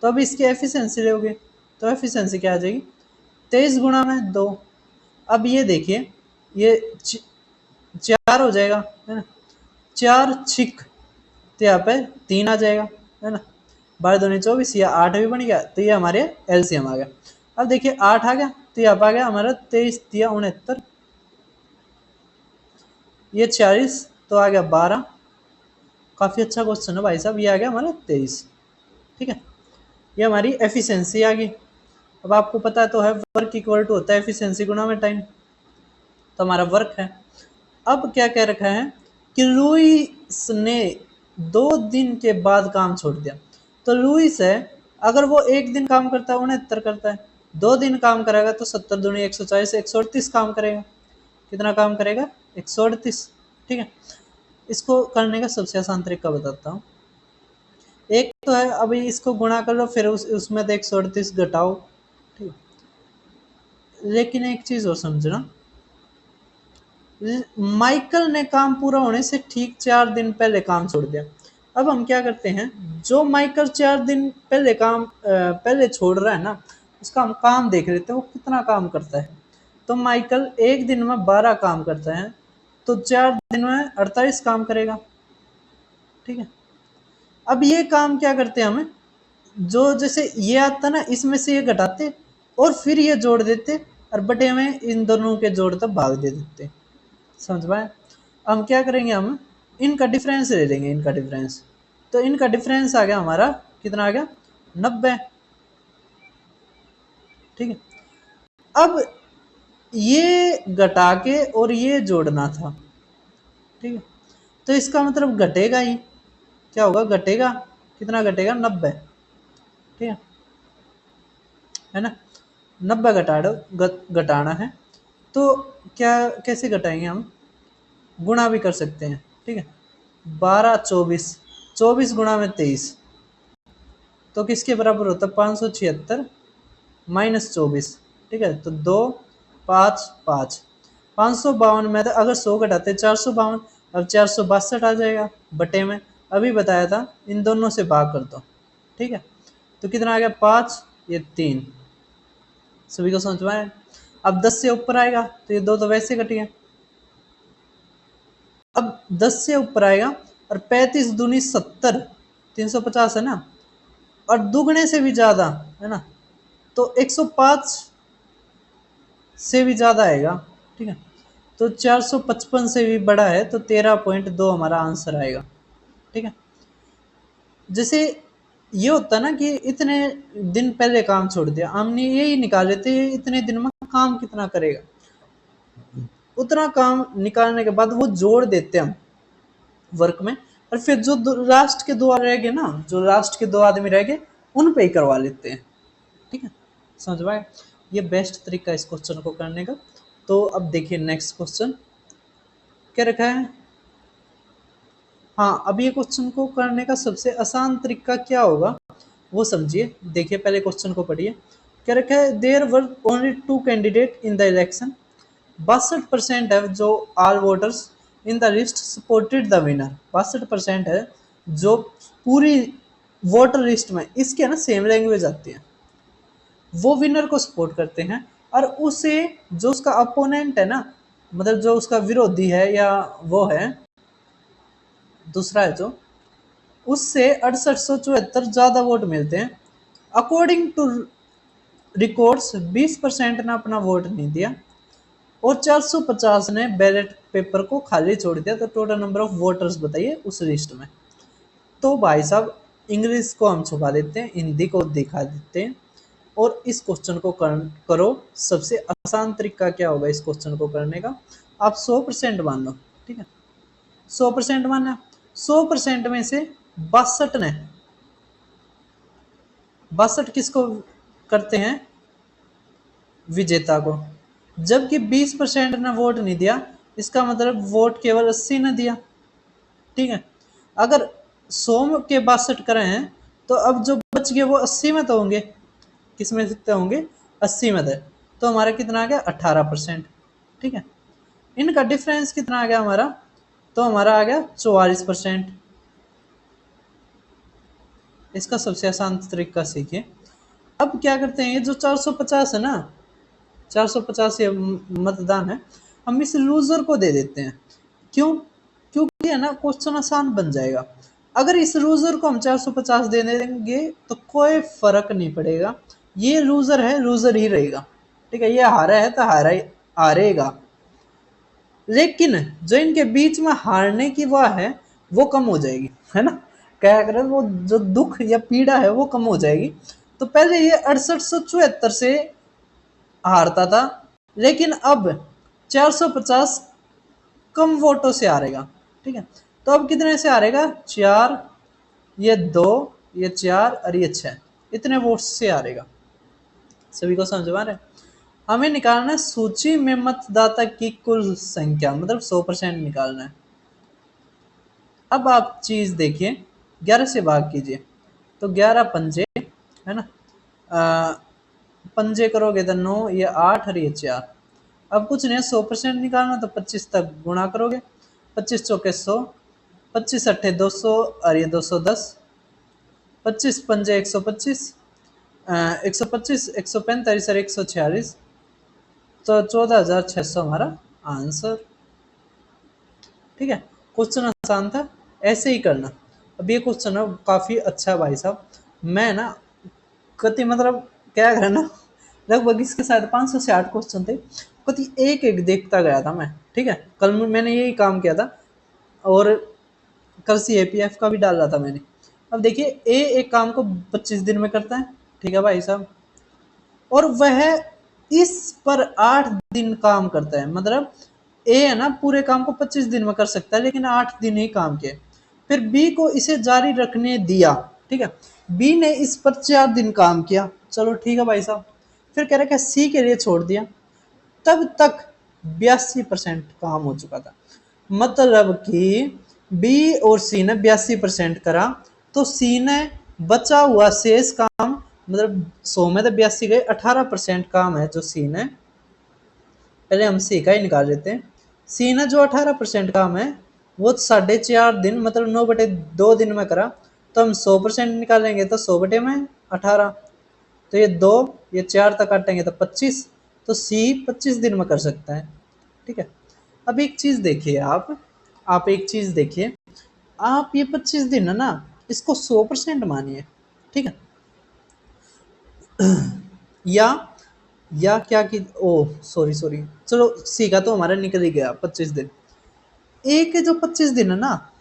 तो अब इसकी एफिशिएंसी लोगे तो एफिशिएंसी क्या आ जाएगी, 23 गुणा में 2। अब ये देखिए, ये 4 हो जाएगा, है ना, 4 छिक, तो यहाँ पे 3 आ जाएगा, है ना, 12 दूनी 24, या 8 भी बन गया, तो ये हमारे एलसीएम आ गया। अब देखिए 8 आ गया तो यहाँ पे आ गया हमारा 23 तिया 69, ये 40 तो आ गया 12। काफ़ी अच्छा क्वेश्चन है भाई साहब, ये आ गया हमारा 23, ठीक है। ये हमारी एफिशिएंसी आ गई। अब आपको पता तो है वर्क इक्वल टू होता है एफिशिएंसी गुणा में टाइम, तो हमारा वर्क है। अब क्या कह रखा है कि लुइस ने 2 दिन के बाद काम छोड़ दिया। तो लुइस है, अगर वो 1 दिन काम करता है 69 करता है, 2 दिन काम करेगा तो 70 दूनी 140, 138 काम करेगा। कितना काम करेगा, 138, ठीक है। इसको करने का सबसे आसान तरीका बताता हूँ। एक तो है अभी इसको गुणा कर लो, फिर उसमें तो 138 घटाओ, ठीक है। लेकिन एक चीज और समझना, माइकल ने काम पूरा होने से ठीक 4 दिन पहले काम छोड़ दिया। अब हम क्या करते हैं, जो माइकल 4 दिन पहले काम पहले छोड़ रहा है ना, उसका हम काम देख लेते हैं वो कितना काम करता है। तो माइकल 1 दिन में 12 काम करता है, तो 4 दिन में 48 काम करेगा, ठीक है। अब ये काम क्या करते हैं हमें, जो जैसे ये आता ना इसमें से ये घटाते और फिर ये जोड़ देते, और बटे में इन दोनों के जोड़ तक भाग दे देते, समझ पाए। हम क्या करेंगे, हम इनका डिफरेंस ले लेंगे, इनका डिफरेंस। तो इनका डिफरेंस आ गया हमारा, कितना आ गया, 90, ठीक है। अब ये घटा के और ये जोड़ना था, ठीक है। तो इसका मतलब घटेगा ही, क्या होगा, घटेगा, कितना घटेगा, 90, ठीक है ना। 90 घटाना है, तो क्या कैसे घटाएंगे हम, गुणा भी कर सकते हैं, ठीक है। 12 24, 24 गुणा में 23, तो किसके बराबर होता है, 576 माइनस 24, ठीक है। तो 2 5 5, 552 में था, अगर 100 घटाते 452, अब 462 आ जाएगा बटे में, अभी बताया था इन दोनों से भाग कर दो, ठीक है। तो कितना आ गया, 5, ये 3, सभी को समझ में आया। अब 10 से ऊपर आएगा तो ये 2 तो वैसे कट गए। अब 10 से ऊपर आएगा और 35 दूनी 70, 350 है ना, और दुगने से भी ज्यादा, है ना, तो 105 से भी ज्यादा आएगा, ठीक है। तो 455 से भी बड़ा है, तो 13.2 हमारा आंसर आएगा। ठीक है। जैसे ये होता है ना कि इतने दिन पहले काम छोड़ दिया, हमने यही निकाल लेते हैं इतने दिन में काम कितना करेगा, उतना काम निकालने के बाद वो जोड़ देते हैं हम वर्क में, और फिर जो लास्ट के दो रह गए ना, जो लास्ट के दो आदमी रह गए, उन पे ही करवा लेते हैं। ठीक है, समझ पाए? ये बेस्ट तरीका है इस क्वेश्चन को करने का। तो अब देखिए नेक्स्ट क्वेश्चन क्या रखा है। हाँ, अब ये क्वेश्चन को करने का सबसे आसान तरीका क्या होगा वो समझिए। देखिए पहले क्वेश्चन को पढ़िए। क्या रखा है, there were only 2 candidate in the election, 62% है जो all voters in the list supported the winner. 62% है जो पूरी वोटर लिस्ट में, इसके ना सेम लैंग्वेज आती है, वो विनर को सपोर्ट करते हैं। और उसे जो उसका अपोनेंट है ना, मतलब जो उसका विरोधी है या वो है दूसरा है जो, उससे 6874 ज्यादा वोट मिलते हैं। अकॉर्डिंग टू रिकॉर्ड्स 20% ने अपना वोट नहीं दिया और 450 ने बैलेट पेपर को खाली छोड़ दिया। तो टोटल नंबर ऑफ वोटर्स बताइए उस लिस्ट में। तो भाई साहब इंग्लिश को हम छुपा देते हैं, हिंदी को दिखा देते हैं, और इस क्वेश्चन को करो। सबसे आसान तरीका क्या होगा इस क्वेश्चन को करने का, आप 100% मान लो। ठीक है, 100% माना। 100% में से 62 ने, 62 किसको करते हैं, विजेता को। जबकि 20% ने वोट नहीं दिया, इसका मतलब वोट केवल 80 ने दिया। ठीक है, अगर 100 के 62 करे हैं, तो अब जो बच गए वो 80 में तो होंगे, किस में से होंगे, 80 में थे। तो हमारा कितना आ गया, 18%। ठीक है, इनका डिफरेंस कितना आ गया हमारा, तो हमारा आ गया 44%। इसका सबसे आसान तरीका सीखिए। अब क्या करते हैं, ये जो 450 है ना, 450 ये मतदान है, हम इस लूजर को दे देते हैं। क्यों? क्योंकि है ना क्वेश्चन आसान बन जाएगा। अगर इस लूजर को हम 450 दे देंगे तो कोई फर्क नहीं पड़ेगा, ये लूजर है, लूजर ही रहेगा। ठीक है, ये हारा है तो हारा ही हारेगा। लेकिन जो इनके बीच में हारने की वह है वो कम हो जाएगी, है ना। क्या करें, वो जो दुख या पीड़ा है वो कम हो जाएगी। तो पहले ये 6874 से हारता था, लेकिन अब 450 कम वोटों से हारेगा। ठीक है, तो अब कितने से हारेगा, 4, ये 2, ये 4 और ये 6, इतने वोट से हारेगा। सभी को समझ में आ रहा है? हमें निकालना है सूची में मतदाता की कुल संख्या, मतलब 100% निकालना है। अब आप चीज देखिए, 11 से भाग कीजिए तो 11 पंजे, है ना, पंजे करोगे तो 9, ये 8 और ये 4। अब कुछ नहीं, 100% निकालना तो 25 तक गुणा करोगे, 25 चौके 100, 25 अट्ठे 200 और ये 210, 25 पंजे 125, 125, 145 और 146, तो 14,600 हमारा आंसर। ठीक है, क्वेश्चन आसान था, ऐसे ही करना। अब ये क्वेश्चन है काफी अच्छा भाई साहब, मैं ना कति मतलब क्या करें ना, लगभग इसके साथ 500 से 8 क्वेश्चन थे, कति एक एक देखता गया था मैं। ठीक है, कल मैंने यही काम किया था, और कल CAPF का भी डाला था मैंने। अब देखिए ए एक काम को 25 दिन में करता है, ठीक है भाई साहब, और वह इस पर 8 दिन काम करता है। मतलब ए है ना पूरे काम को 25 दिन में कर सकता है, लेकिन 8 दिन ही काम किए। फिर बी को इसे जारी रखने दिया। ठीक है, बी ने इस पर 4 दिन काम किया, चलो ठीक है भाई साहब। फिर कह रहा है सी के लिए छोड़ दिया, तब तक 82% काम हो चुका था। मतलब कि बी और सी ने 82% करा, तो सी ने बचा हुआ शेष काम, मतलब 100 में तो 82 गए, 18% काम है जो सी ने, पहले हम सी का ही निकाल लेते हैं। सी ने जो 18% काम है वो 4.5 दिन, मतलब 9/2 दिन में करा। तो हम 100% निकालेंगे तो 100 बटे में 18, तो ये 2, ये 4 तक काटेंगे तो 25, तो सी 25 दिन में कर सकता है। ठीक है, अब एक चीज देखिए, आप एक चीज देखिए, आप ये 25 दिन है ना, इसको 100% मानिए। ठीक है, या या क्या कि ओ सॉरी सॉरी, चलो सी का तो हमारा निकल ही गया 25 दिन। ए के जो 25 दिन है ना,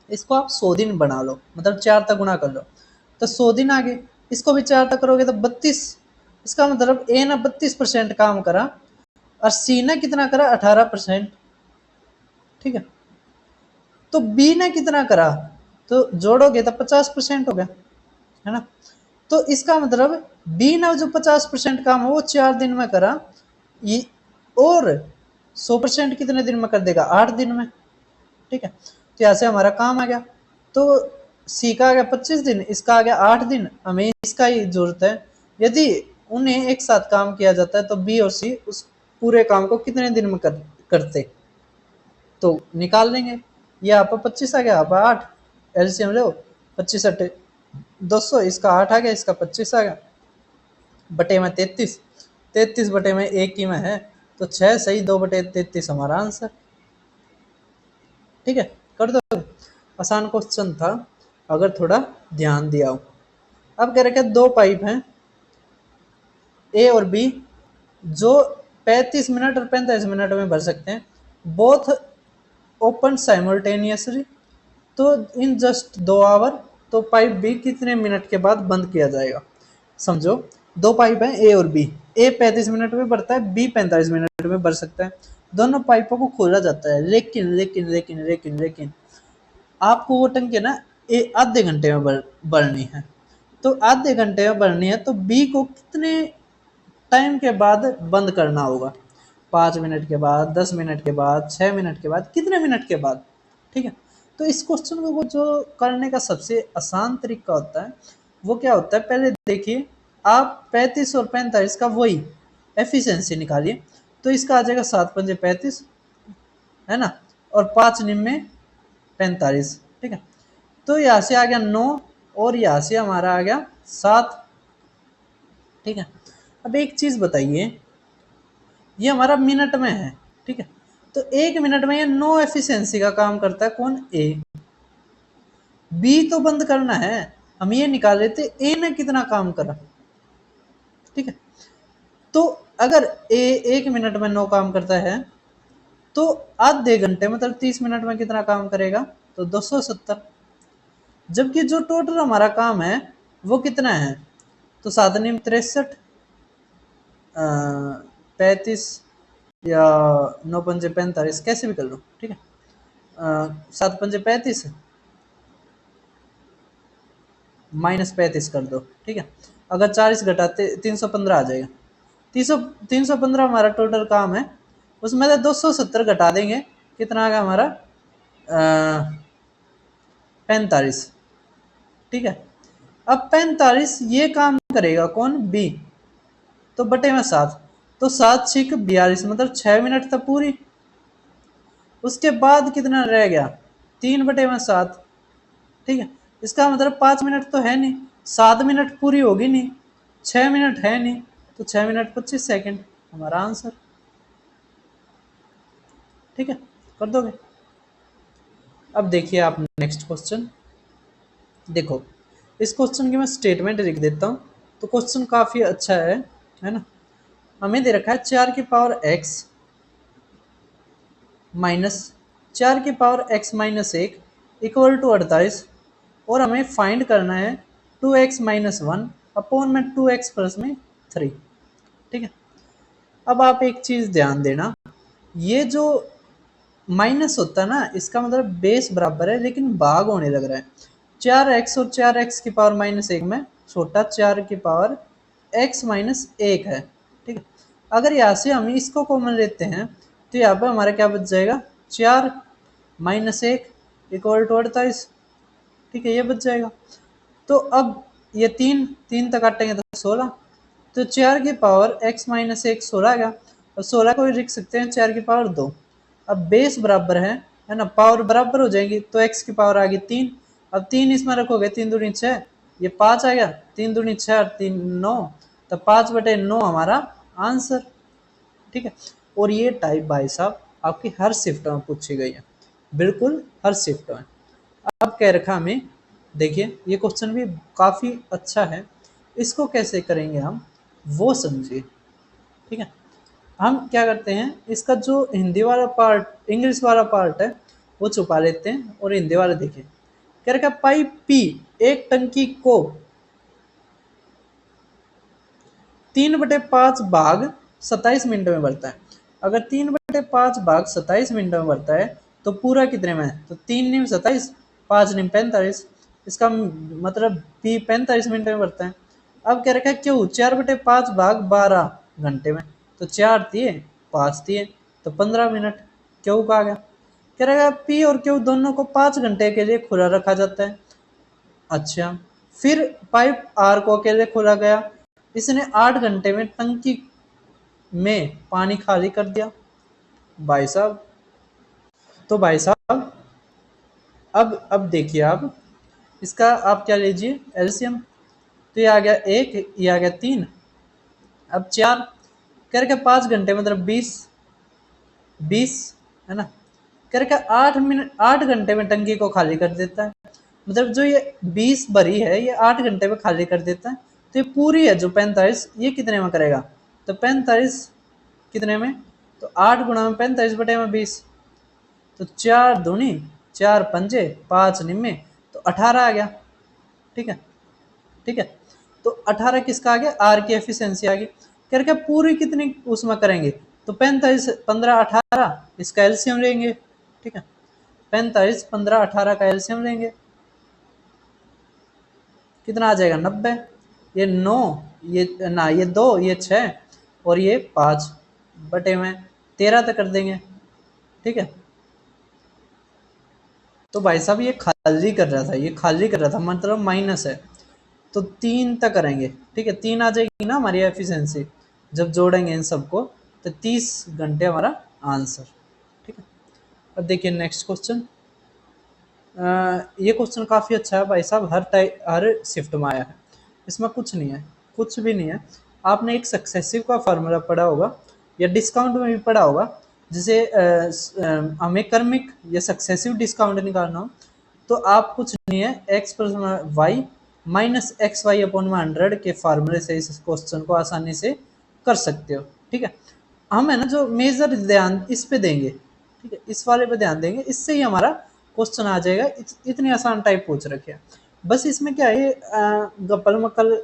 इसको आप 100 दिन बना लो, मतलब 4 तक गुणा कर लो, तो 100 दिन आ गए। इसको भी 4 तक करोगे तो 32। इसका मतलब ए ने 32% काम करा और सी ने कितना करा, 18%। ठीक है, तो बी ने कितना करा, तो जोड़ोगे तो 50% हो गया, है ना। तो इसका मतलब बी ने जो 50% काम है वो 4 दिन में करा, ये और 100% कितने दिन में कर देगा, 8 दिन में। ठीक है, तो यहाँ से हमारा काम आ गया। तो सी का आ गया 25 दिन, इसका आ गया 8 दिन, हमें इसका ही जरूरत है। यदि उन्हें एक साथ काम किया जाता है तो बी और सी उस पूरे काम को कितने दिन में करते, तो निकाल लेंगे। ये आप 25 आ गया, आप 8, एलसीएम लो, 25 8 200, इसका 8 आ गया, इसका 25 आ गया, बटे में 33, 33 बटे में एक ही में है, तो 6 सही 2/33 हमारा आंसर। ठीक है, कर दो। आसान क्वेश्चन था अगर थोड़ा ध्यान दिया हो। अब कह रखे दो पाइप हैं ए और बी, जो 35 मिनट और 45 मिनट में भर सकते हैं, बोथ ओपन साइमल्टेनियसली, तो इन जस्ट 2 आवर, तो पाइप बी कितने मिनट के बाद बंद किया जाएगा। समझो, दो पाइप हैं ए और बी, ए 35 मिनट में भरता है, बी 45 मिनट में भर सकता है। दोनों पाइपों को खोला जाता है, लेकिन लेकिन लेकिन लेकिन लेकिन आपको वो टंकी ना आधे घंटे में भरनी है। तो आधे घंटे में भरनी है तो बी को कितने टाइम के बाद बंद करना होगा, 5 मिनट के बाद, 10 मिनट के बाद, 6 मिनट के बाद, कितने मिनट के बाद। ठीक है, तो इस क्वेश्चन को जो करने का सबसे आसान तरीका होता है वो क्या होता है, पहले देखिए आप 35 और 45 का वही एफिशिएंसी निकालिए, तो इसका आ जाएगा 7×5 = 35, है ना, और 5×9 = 45। ठीक है, तो यहाँ से आ गया 9 और यहाँ से हमारा आ गया 7। ठीक है, अब एक चीज बताइए, ये हमारा मिनट में है। ठीक है, तो 1 मिनट में ये 9 एफिशिएंसी का काम करता है, कौन, ए। बी तो बंद करना है, हम ये निकाल लेते ए ने कितना काम करा। ठीक है, तो अगर ए 1 मिनट में 9 काम करता है, तो आधे घंटे मतलब 30 मिनट में कितना काम करेगा, तो 270। जबकि जो टोटल हमारा काम है वो कितना है, तो 7×9 = 63, 35 या 9×5 = 45, कैसे भी कर लो। ठीक है, 7×5 = 35, -35 कर दो। ठीक है, अगर 40 घटाते 315 आ जाएगा। 315 हमारा टोटल काम है, उसमें से 270 घटा देंगे, कितना आ गया हमारा, 45। ठीक है, अब 45 ये काम करेगा कौन, बी, तो बटे में 7, तो 7×6 = 42, मतलब 6 मिनट तक पूरी। उसके बाद कितना रह गया, 3/7। ठीक है, इसका मतलब 5 मिनट तो है नहीं, 7 मिनट पूरी होगी नहीं, 6 मिनट है नहीं, तो 6 मिनट 25 सेकेंड हमारा आंसर। ठीक है, कर दोगे। अब देखिए आप नेक्स्ट क्वेश्चन देखो, इस क्वेश्चन की मैं स्टेटमेंट लिख देता हूँ, तो क्वेश्चन काफी अच्छा है ना। हमें दे रखा है 4x minus 4x-1 equal to 48, और हमें फाइंड करना है 2x-1 अपॉन में 2x+3। ठीक है, अब आप एक चीज ध्यान देना, ये जो माइनस होता है ना, इसका मतलब बेस बराबर है लेकिन भाग होने लग रहा है। 4x और 4x⁻1 में छोटा 4x-1 है। ठीक है, अगर यहाँ से हम इसको कॉमन लेते हैं तो यहाँ पर हमारा क्या बच जाएगा, 4-1 = 48। ठीक है, ये बच जाएगा। तो अब ये तीन तीन तक काटेंगे तो 16, तो 4x-1 16 आ गया, और 16 को भी लिख सकते हैं 4 की पावर 2। अब बेस बराबर है ना, पावर बराबर हो जाएंगी, तो x की पावर आ गई 3। अब 3 इसमें रखोगे, 3×2 = 6, ये 5 आ गया, 3×2 = 6 और 3 9, तो 5/9 हमारा आंसर। ठीक है, और ये टाइप भाई साहब आपकी हर शिफ्ट में पूछी गई है, बिल्कुल हर शिफ्ट में। अब कह रखा हमें, देखिए ये क्वेश्चन भी काफी अच्छा है, इसको कैसे करेंगे हम वो समझिए। ठीक है। हम क्या करते हैं, इसका जो हिंदी वाला पार्ट इंग्लिश वाला पार्ट है वो छुपा लेते हैं और हिंदी वाला देखें। कह रखा पाइप पी एक टंकी को 3/5 भाग 27 मिनट में भरता है। अगर 3/5 भाग 27 मिनट में भरता है तो पूरा कितने में है? तो 3 × 27, 5 × 45। इसका मतलब पी 45 मिनट में भरता है। अब क्या रखा है क्यों 4/5 भाग 12 घंटे में, तो 4 दिए 5 दिए तो 15 मिनट क्यों का आ गया। कह रहा है पी और क्यू दोनों को 5 घंटे के लिए खुला रखा जाता है। अच्छा, फिर पाइप आर को अकेले खोला गया, इसने 8 घंटे में टंकी में पानी खाली कर दिया। भाई साहब, तो भाई साहब अब देखिए आप इसका आप क्या लीजिए एलसीएम। तो ये आ गया 1, ये आ गया 3, अब 4 करके 5 घंटे मतलब 20 है ना। करके 8 मिनट 8 घंटे में टंकी को खाली कर देता है। मतलब जो ये 20 भरी है ये 8 घंटे में खाली कर देता है। तो ये पूरी है जो 45 ये कितने में करेगा, तो 45 कितने में, तो 8 × 45/20, तो 4 दूनी 4 पंजे 5 निम्मे, तो 18 आ गया। ठीक है, ठीक है। तो 18 किसका आ गया, आर की एफिशिएंसी आ गई। करके पूरी कितनी उसमें करेंगे, तो 45 15 18 इसका एलसीएम लेंगे। ठीक है, 45 15 18 का एलसीएम लेंगे, कितना आ जाएगा 90। ये 9, ये ना ये 2, ये 6 और ये 5/13 तक कर देंगे। ठीक है, तो भाई साहब ये खाली कर रहा था, ये खाली कर रहा था मतलब माइनस है, तो 3 तक करेंगे। ठीक है, 3 आ जाएगी ना हमारी एफिशिएंसी जब जोड़ेंगे इन सबको, तो 30 घंटे हमारा आंसर। ठीक है, अब देखिए नेक्स्ट क्वेश्चन। ये क्वेश्चन काफ़ी अच्छा है भाई साहब, हर शिफ्ट में आया है, इसमें कुछ नहीं है, कुछ भी नहीं है। आपने एक सक्सेसिव का फार्मूला पढ़ा होगा या डिस्काउंट में भी पढ़ा होगा, जिसे हमें क्रमिक या सक्सेसिव डिस्काउंट निकालना हो, तो आप कुछ नहीं है x plus y minus x y upon में 100 के फार्मूले से इस क्वेश्चन को आसानी से कर सकते हो। ठीक है, हम है ना जो मेजर ध्यान इस पे देंगे, ठीक है, इस वाले पे ध्यान देंगे, इससे ही हमारा क्वेश्चन आ जाएगा। इतनी आसान टाइप पूछ रखे हैं, बस इसमें क्या है गप्पल मक्कल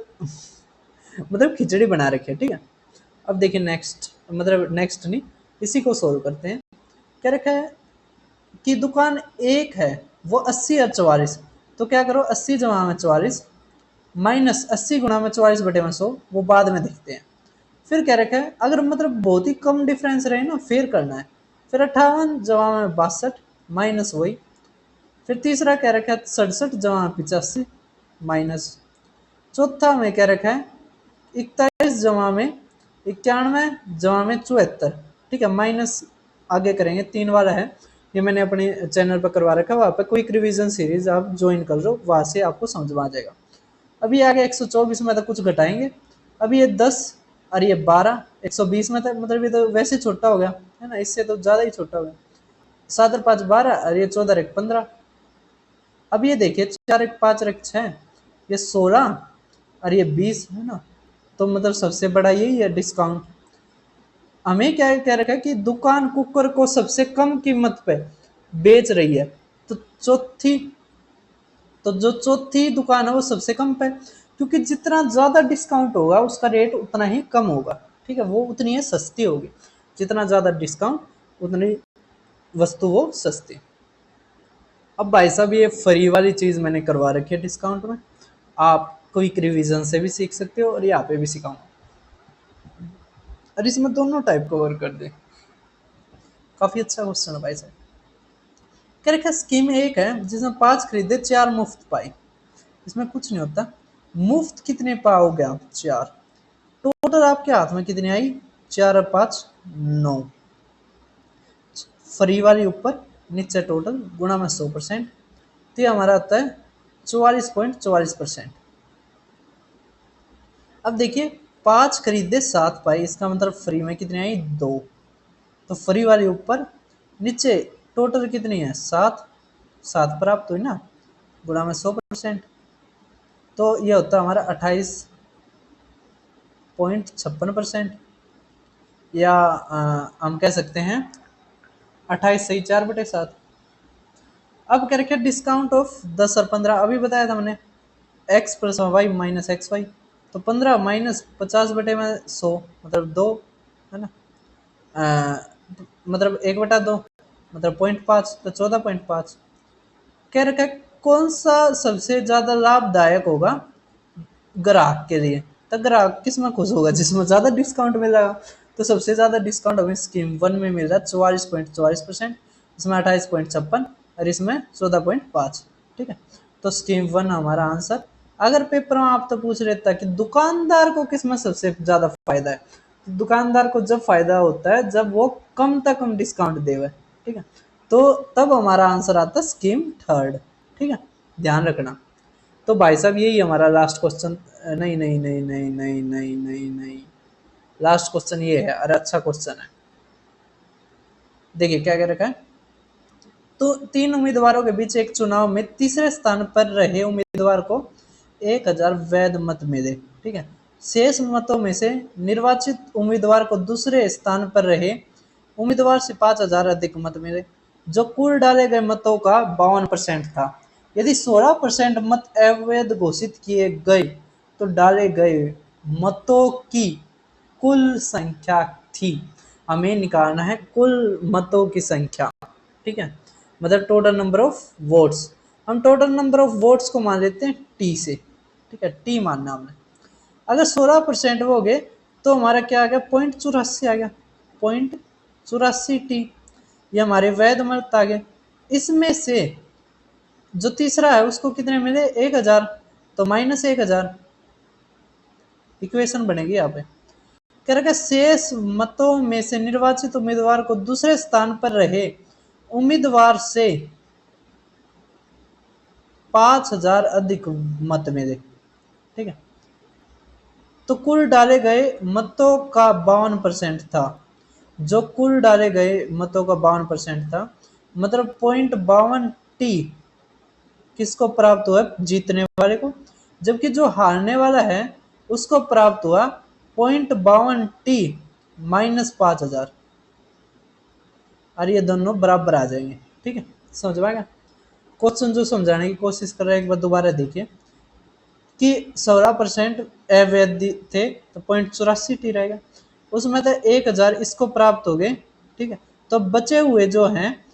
मतलब खिचड़ी बना रखी है। ठीक है, अब देखिए नेक्स्ट, मतलब नेक्स्ट नहीं, इसी को सोल्व करते हैं। क्या रखा है कि दुकान एक है वो 80 और 44, तो क्या करो 80 जमा में 44 माइनस 80 × 44/100, वो बाद में देखते हैं। फिर क्या रखा है अगर मतलब बहुत ही कम डिफरेंस रहे ना फिर करना है, फिर 58 जमा में 62 माइनस वही। फिर तीसरा क्या रखा है 67 जमा में 85 माइनस। चौथा में क्या रखा है 41 जमा में 91 जमा में 74। ठीक है, माइनस आगे करेंगे, 3 वाला है, ये मैंने अपने चैनल पर करवा रखा है, वहाँ पे क्विक रिवीजन सीरीज आप ज्वाइन कर लो, वहाँ से आपको समझ में आ जाएगा। अभी आगे 124 में तो कुछ घटाएंगे, अभी ये 10 और ये 12 120 में, तो मतलब ये तो वैसे छोटा हो गया है ना, इससे तो ज़्यादा ही छोटा हो गया। 7 और 5 12 और ये 14 और 1 15। अब ये देखिए 4 1 5 और 1 6, ये 16 और ये 20 है ना, तो मतलब सबसे बड़ा यही है डिस्काउंट। हमें क्या कह रखा है कि दुकान कुकर को सबसे कम कीमत पे बेच रही है, तो चौथी तो जो चौथी दुकान है वो सबसे कम पे, क्योंकि जितना ज़्यादा डिस्काउंट होगा उसका रेट उतना ही कम होगा। ठीक है, वो उतनी ही सस्ती होगी, जितना ज़्यादा डिस्काउंट उतनी वस्तु वो सस्ती। अब भाई साहब ये फ्री वाली चीज़ मैंने करवा रखी है डिस्काउंट में, आप क्विक रिवीजन से भी सीख सकते हो और यहाँ पे भी सिखाऊंगा, और इसमें दोनों टाइप कवर कर दे। काफ़ी अच्छा क्वेश्चन है भाई साहब। क्या रखा स्कीम एक है जिसमें 5 खरीदे 4 मुफ्त पाई, इसमें कुछ नहीं होता, मुफ्त कितने पाओगे आप 4, टोटल आपके हाथ में कितनी आई 4 और 5 9, फ्री वाली ऊपर नीचे टोटल गुणा में 100%, तो ये हमारा आता है 44.44%। अब देखिए 5 खरीदे 7 पाई, इसका मतलब फ्री में कितनी आई 2, तो फ्री वाली ऊपर नीचे टोटल कितनी है 7, 7 प्राप्त हुई ना, गुणा में 100%, तो ये होता है हमारा 28.56%। या हम कह सकते हैं 28 सही 4/7। अब क्या रखे डिस्काउंट ऑफ 10 और 15, अभी बताया था हमने x plus y minus x y, तो 15 माइनस 50/100 मतलब 2, है ना, मतलब 1/2 मतलब 0.5, तो 14.5। कह रखा है कौन सा सबसे ज्यादा लाभदायक होगा ग्राहक के लिए, तो ग्राहक किसमें खुश होगा, जिसमें ज्यादा डिस्काउंट मिलेगा। तो सबसे ज्यादा डिस्काउंट हमें स्कीम 1 में मिल रहा है 44.44%, इसमें 28.56 और इसमें 14.5। ठीक है, तो स्कीम 1 हमारा आंसर। अगर पेपर में आप तो पूछ लेता कि दुकानदार को किसमें सबसे ज्यादा फायदा है, तो दुकानदार को जब फायदा होता है जब वो कम तक कम डिस्काउंट देवे। ठीक है, तो तब हमारा आंसर आता है स्कीम 3। ठीक है, ध्यान रखना। तो भाई साहब यही हमारा लास्ट क्वेश्चन, नहीं नहीं नहीं नहीं नहीं नहीं नहीं नहीं, लास्ट क्वेश्चन ये है, अरे अच्छा क्वेश्चन है। देखिए क्या कह रखा है, तो 3 उम्मीदवारों के बीच एक चुनाव में तीसरे स्थान पर रहे उम्मीदवार को 1000 वैध मत मिले। ठीक है, शेष मतों में से निर्वाचित उम्मीदवार को दूसरे स्थान पर रहे उम्मीदवार से 5000 अधिक मत मिले, जो कुल डाले गए मतों का 52% था। यदि 16% मत अवैध घोषित किए गए तो डाले गए मतों की कुल संख्या थी। हमें निकालना है कुल मतों की संख्या। ठीक है, मतलब टोटल नंबर ऑफ वोट्स। हम टोटल नंबर ऑफ वोट्स को मान लेते हैं टी से। ठीक है, टी मानना हमने। अगर 16% हो गए तो हमारा क्या आ गया, 0.84 आ गया, 0.84 टी। ये हमारे वैध मत आ गए। इसमें से जो तीसरा है उसको कितने मिले, 1000, तो -1000 इक्वेशन बनेगी यहाँ पे। कह रखा शेष मतों में से निर्वाचित उम्मीदवार को दूसरे स्थान पर रहे उम्मीदवार से 5000 अधिक मत मिले। ठीक है, तो कुल डाले गए मतों का 52% था। जो कुल डाले गए मतों का 52% था, मतलब 0.52 टी किसको प्राप्त हुआ, जीतने वाले को, जबकि जो हारने वाला है उसको प्राप्त हुआ 0.52 टी -5000। और ये दोनों बराबर आ जाएंगे। ठीक है, समझ पाएगा। क्वेश्चन जो समझाने की कोशिश कर रहे हैं एक बार दोबारा देखिए कि 16% अवैध थे तो 0.84 टी रहेगा, उसमें तो 1000 इसको प्राप्त हो गए। ठीक है, तो बचे हुए जो हैं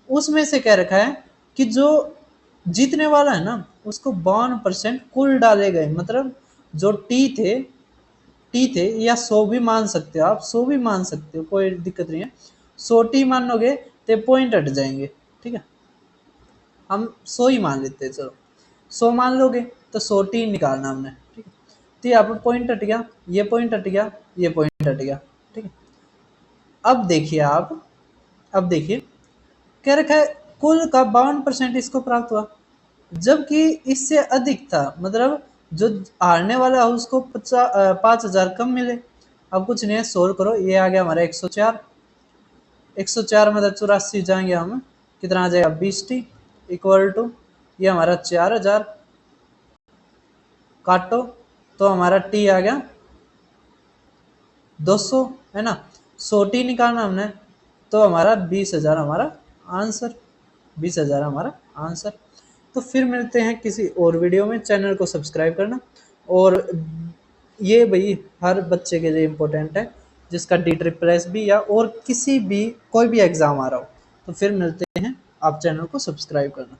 उसमें से कह रखा है कि जो जीतने वाला है ना उसको 52% कुल डाले गए, मतलब जो टी थे या 100 भी मान सकते हो आप, 100 भी मान सकते हो, कोई दिक्कत नहीं है। 100 टी मानोगे तो पॉइंट हट जाएंगे। ठीक है, हम 100 ही मान लेते हैं, चलो 100 मान लोगे तो 100 टी निकालना हमने। ठीक है, तो यहाँ पर पॉइंट हट गया, ये पॉइंट हट गया, ये पॉइंट हट गया। ठीक है, अब देखिए आप, अब देखिए कह रखा है कुल का 52% इसको प्राप्त हुआ, जबकि इससे अधिक था, मतलब जो हारने वाला है उसको 5000 कम मिले। अब कुछ नहीं है, सोल्व करो, ये आ गया हमारा 104। 104 मतलब 84 जाएंगे हम, कितना आ जाएगा 20 टी इक्वल टू ये हमारा 4000 काटो तो हमारा टी आ गया 200, है ना। 100 टी निकालना हमने तो हमारा 20,000 हमारा आंसर, 20,000 हमारा आंसर। तो फिर मिलते हैं किसी और वीडियो में, चैनल को सब्सक्राइब करना। और ये भाई हर बच्चे के लिए इम्पोर्टेंट है जिसका DSSS या और किसी भी कोई भी एग्ज़ाम आ रहा हो। तो फिर मिलते हैं, आप चैनल को सब्सक्राइब करना।